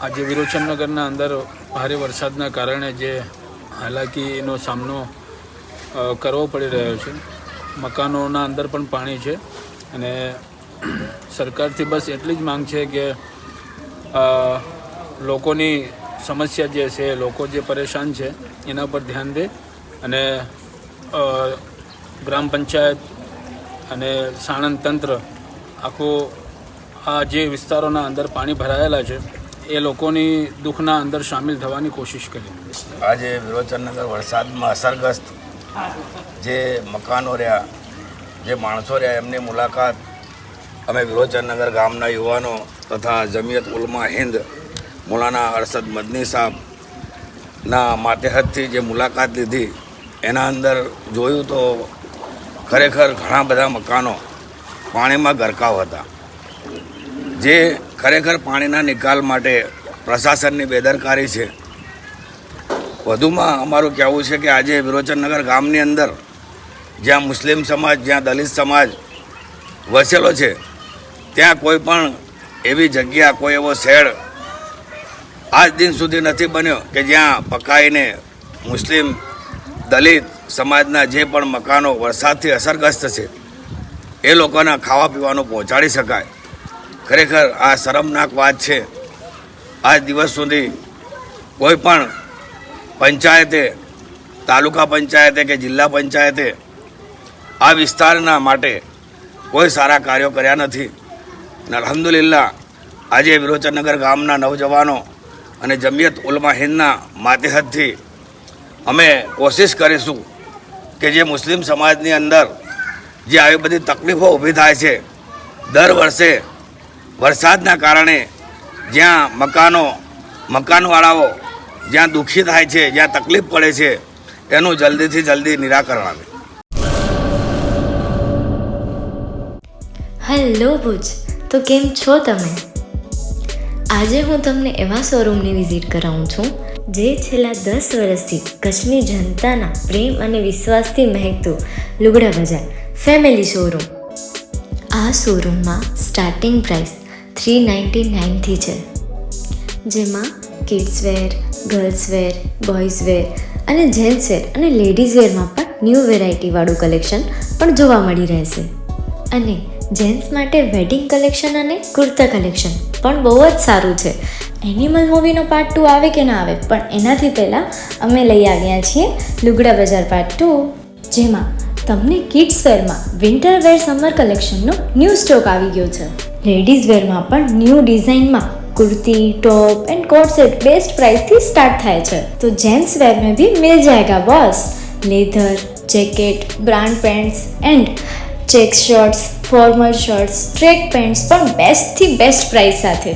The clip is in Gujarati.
આજે વિરોચનનગરના અંદર ભારે વરસાદના કારણે જે હાલાકીનો સામનો કરવો પડી રહ્યો છે. મકાનોના અંદર પણ પાણી છે અને સરકારથી બસ એટલી જ માંગ છે કે લોકોની સમસ્યા જે છે, લોકો જે પરેશાન છે એના પર ધ્યાન દે અને ગ્રામ પંચાયત અને સાણંદ તંત્ર આખું આ જે વિસ્તારોના અંદર પાણી ભરાયેલા છે એ લોકોની દુઃખના અંદર સામેલ થવાની કોશિશ કરી. આજે વિરોચનનગર વરસાદમાં અસરગ્રસ્ત જે મકાનો રહ્યા, જે માણસો રહ્યા, એમની મુલાકાત અમે વિરોચનનગર ગામના યુવાનો તથા જમિયત ઉલમા હિન્દ મૌલાના અરશદ મદની સાહેબના માતેહતથી જે મુલાકાત લીધી એના અંદર જોયું તો ખરેખર ઘણા બધા મકાનો પાણીમાં ગરકાવ હતા. જે ખરેખર પાણીના નિકાલ માટે પ્રશાસનની બેદરકારી છે. વધુમાં અમારું કહેવું છે કે આજે વિરોચનનગર ગામની અંદર જ્યાં મુસ્લિમ સમાજ, જ્યાં દલિત સમાજ વસેલો છે, ત્યાં કોઈ પણ એવી જગ્યા, કોઈ એવો શહેર આજ દિન સુધી નથી બન્યો કે જ્યાં પકાઈને મુસ્લિમ દલિત સમાજના જે પણ મકાનો વરસાદથી અસરગ્રસ્ત છે એ લોકોના ખાવા પીવાનું પહોંચાડી શકાય. ખરેખર આ શરમનાક વાત છે. આજ દિવસ સુધી કોઈ પણ પંચાયતે, તાલુકા પંચાયતે કે જિલ્લા પંચાયતે આ વિસ્તારના માટે કોઈ સારા કાર્યો કર્યા નથી. અને અલ્હમ્દુલિલ્લાહ આજે વિરોચનનગર ગામના નવજવાનો અને જમિયત ઉલમા હિન્દના માતેહતથી અમે કોશિશ કરીશું કે જે મુસ્લિમ સમાજની અંદર જે આવી બધી તકલીફો ઊભી થાય છે, દર વર્ષે વરસાદના કારણે જ્યાં મકાનવાળાઓ જ્યાં દુઃખી થાય છે, જ્યાં તકલીફ પડે છે, એનું જલ્દીથી જલ્દી નિરાકરણ આવે. હેલો ભુજ, તો કેમ છો તમે? આજે હું તમને એવા શોરૂમની વિઝિટ કરાવું છું જે છેલ્લા 10 વર્ષથી કચ્છની જનતાના પ્રેમ અને વિશ્વાસથી મહેકતું લુગડા બજાર ફેમિલી શોરૂમ. આ શોરૂમમાં સ્ટાર્ટિંગ પ્રાઇસ 399થી છે, જેમાં kids wear, girls wear, boys wear અને જેન્ટ્સ વેર અને લેડીઝ વેરમાં પણ ન્યૂ વેરાયટીવાળું કલેક્શન પણ જોવા મળી રહેશે. અને જેન્ટ્સ માટે વેડિંગ કલેક્શન અને કુર્તા કલેક્શન પણ બહુ જ સારું છે. એનિમલ મૂવીનો પાર્ટ 2 આવે કે ના આવે, પણ એનાથી પહેલાં અમે લઈ આવ્યા છીએ લુગડા બજાર પાર્ટ 2, જેમાં તમને કિડ્સ વેરમાં વિન્ટર વેર સમર કલેક્શનનો ન્યૂ સ્ટોક આવી ગયો છે. લેડીઝ વેરમાં પણ ન્યૂ ડિઝાઇનમાં kurti, top and coat set best price थी स्टार्ट थाय छे. तो जेंट्स वेर में भी मिल जाएगा boss. Leather, jacket, brand pants and check shirts, formal shirts, track pants पर बेस्ट थी बेस्ट प्राइस साथे.